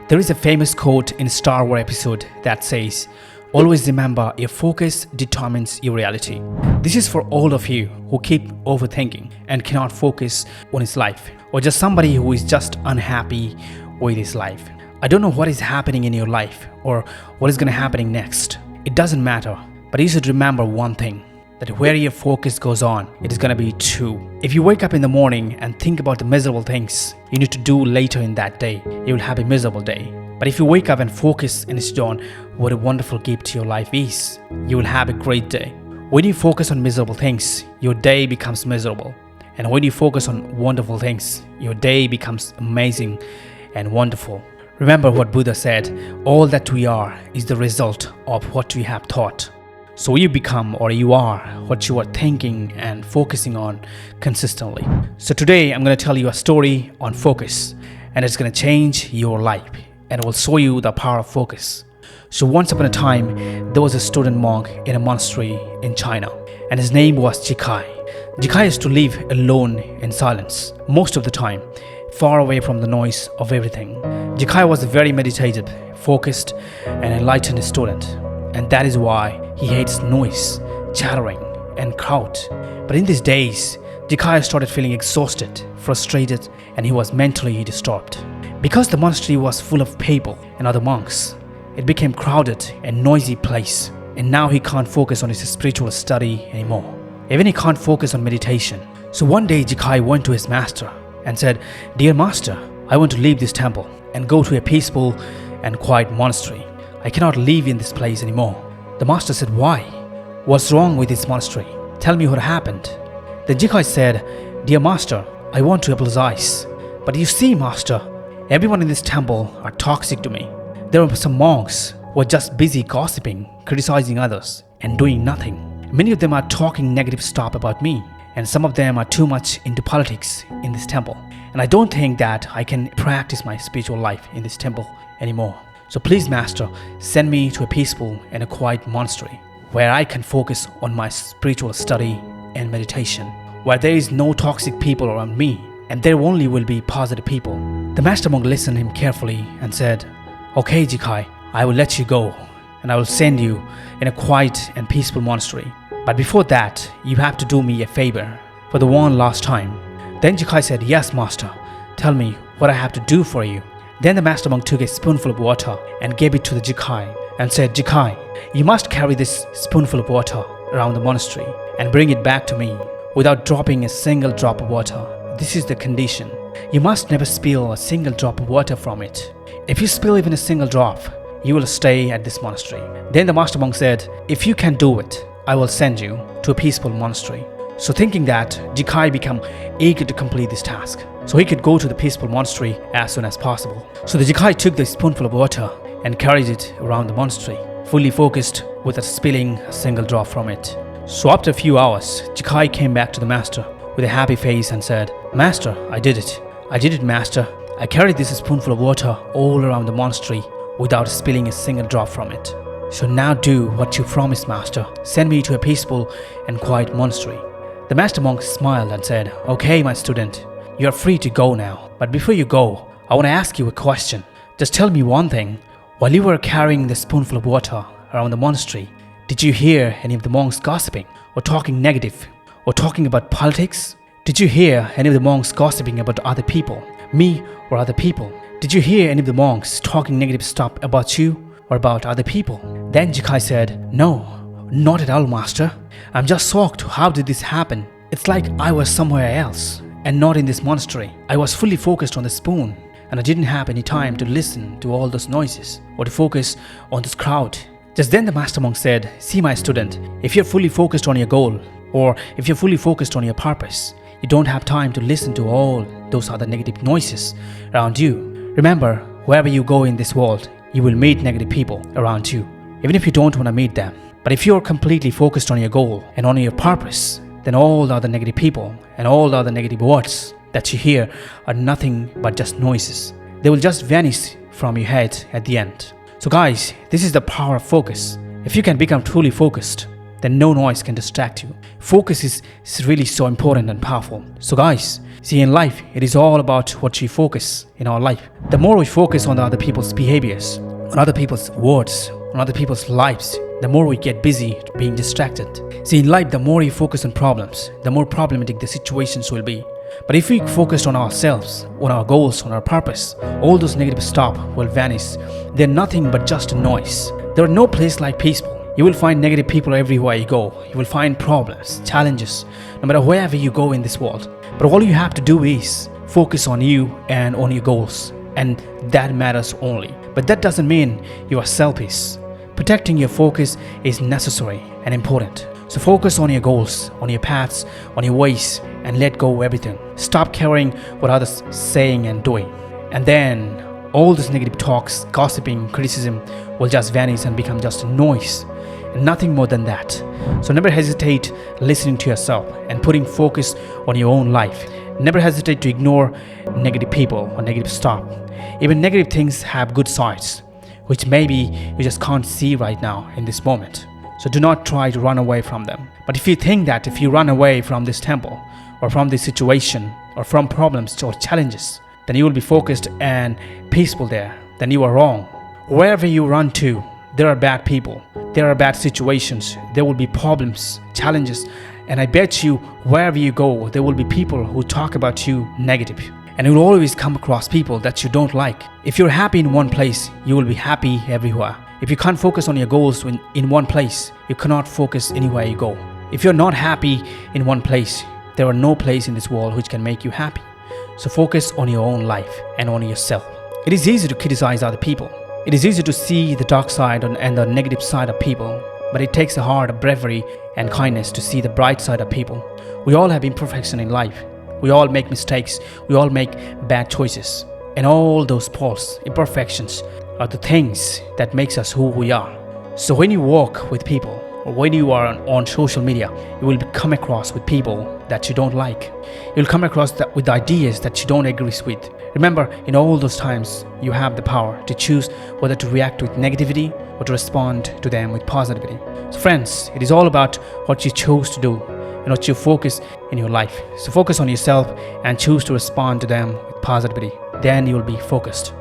There is a famous quote in Star Wars episode that says, "Always remember your focus determines your reality." This is for all of you who keep overthinking and cannot focus on his life, or just somebody who is just unhappy with his life. I don't know what is happening in your life or what is going to happen next. It doesn't matter, but you should remember one thing, that where your focus goes on, it is going to be true. If you wake up in the morning and think about the miserable things you need to do later in that day, you will have a miserable day. But if you wake up and focus and it's on what a wonderful gift your life is, you will have a great day. When you focus on miserable things, your day becomes miserable. And when you focus on wonderful things, your day becomes amazing and wonderful. Remember what Buddha said, all that we are is the result of what we have thought. So you become or you are what you are thinking and focusing on consistently. So today I'm going to tell you a story on focus, and it's going to change your life and it will show you the power of focus. So once upon a time, there was a student monk in a monastery in China, and his name was Jikai. Jikai used to live alone in silence most of the time, far away from the noise of everything. Jikai was a very meditative, focused and enlightened student, and that is why he hates noise, chattering and crowd. But in these days, Jikai started feeling exhausted, frustrated, and he was mentally disturbed. Because the monastery was full of people and other monks, it became crowded and noisy place, and now he can't focus on his spiritual study anymore. Even he can't focus on meditation. So one day Jikai went to his master and said, "Dear master, I want to leave this temple and go to a peaceful and quiet monastery. I cannot live in this place anymore." The master said, "Why? What's wrong with this monastery? Tell me what happened." Then Jikai said, "Dear master, I want to apologize. But you see, master, everyone in this temple are toxic to me. There are some monks who are just busy gossiping, criticizing others, and doing nothing. Many of them are talking negative stuff about me, and some of them are too much into politics in this temple. And I don't think that I can practice my spiritual life in this temple anymore. So please, master, send me to a peaceful and a quiet monastery where I can focus on my spiritual study and meditation, where there is no toxic people around me, and there only will be positive people." The master monk listened to him carefully and said, "Okay, Jikai, I will let you go, and I will send you in a quiet and peaceful monastery. But before that, you have to do me a favor for the one last time." Then Jikai said, "Yes, master, tell me what I have to do for you." Then the master monk took a spoonful of water and gave it to the Jikai and said, "Jikai, you must carry this spoonful of water around the monastery and bring it back to me without dropping a single drop of water. This is the condition. You must never spill a single drop of water from it. If you spill even a single drop, you will stay at this monastery." Then the master monk said, "If you can do it, I will send you to a peaceful monastery." So thinking that, Jikai became eager to complete this task, so he could go to the peaceful monastery as soon as possible. So the Jikai took the spoonful of water and carried it around the monastery, fully focused without spilling a single drop from it. So after a few hours, Jikai came back to the master with a happy face and said, "Master, I did it. I did it, master. I carried this spoonful of water all around the monastery without spilling a single drop from it. So now do what you promised, master. Send me to a peaceful and quiet monastery." The master monk smiled and said, "Okay, my student, you are free to go now. But before you go, I want to ask you a question. Just tell me one thing. While you were carrying the spoonful of water around the monastery, did you hear any of the monks gossiping or talking negative or talking about politics? Did you hear any of the monks gossiping about other people, me or other people? Did you hear any of the monks talking negative stuff about you or about other people?" Then Jikai said, "No, not at all, master. I'm just shocked. How did this happen? It's like I was somewhere else and not in this monastery. I was fully focused on the spoon, and I didn't have any time to listen to all those noises or to focus on this crowd." Just then the master monk said, "See, my student, if you're fully focused on your goal, or if you're fully focused on your purpose, you don't have time to listen to all those other negative noises around you. Remember, wherever you go in this world, you will meet negative people around you, even if you don't want to meet them. But if you're completely focused on your goal and on your purpose, then all the other negative people and all the other negative words that you hear are nothing but just noises. They will just vanish from your head at the end." So guys, this is the power of focus. If you can become truly focused, then no noise can distract you. Focus is really so important and powerful. So guys, See, in life, it is all about what we focus in our life. The more we focus on the other people's behaviors, on other people's words, on other people's lives, the more we get busy being distracted. See, in life, the more you focus on problems, the more problematic the situations will be. But if we focus on ourselves, on our goals, on our purpose, all those negative stuff will vanish. They're nothing but just a noise. There are no place like peaceful. You will find negative people everywhere you go. You will find problems, challenges, no matter wherever you go in this world. But all you have to do is focus on you and on your goals, and that matters only. But that doesn't mean you are selfish. Protecting your focus is necessary and important. So focus on your goals, on your paths, on your ways, and let go of everything. Stop caring what others are saying and doing. And then all this negative talks, gossiping, criticism will just vanish and become just a noise. And nothing more than that. So never hesitate listening to yourself and putting focus on your own life. Never hesitate to ignore negative people or negative stuff. Even negative things have good sides, which maybe you just can't see right now in this moment. So do not try to run away from them. But if you think that if you run away from this temple or from this situation or from problems or challenges, then you will be focused and peaceful there, then you are wrong. Wherever you run to, there are bad people, there are bad situations, there will be problems, challenges, and I bet you wherever you go, there will be people who talk about you negative. And you will always come across people that you don't like. If you're happy in one place, you will be happy everywhere. If you can't focus on your goals in one place, you cannot focus anywhere you go. If you're not happy in one place, there are no place in this world which can make you happy. So focus on your own life and on yourself. It is easy to criticize other people. It is easy to see the dark side and the negative side of people, but it takes a heart of bravery and kindness to see the bright side of people. We all have imperfection in life. We all make mistakes. We all make bad choices. And all those faults, imperfections, are the things that makes us who we are. So when you walk with people, or when you are on social media, you will come across with people that you don't like. You'll come across with ideas that you don't agree with. Remember, in all those times, you have the power to choose whether to react with negativity or to respond to them with positivity. So friends, it is all about what you choose to do and what you focus in your life. So focus on yourself and choose to respond to them with positivity. Then you will be focused.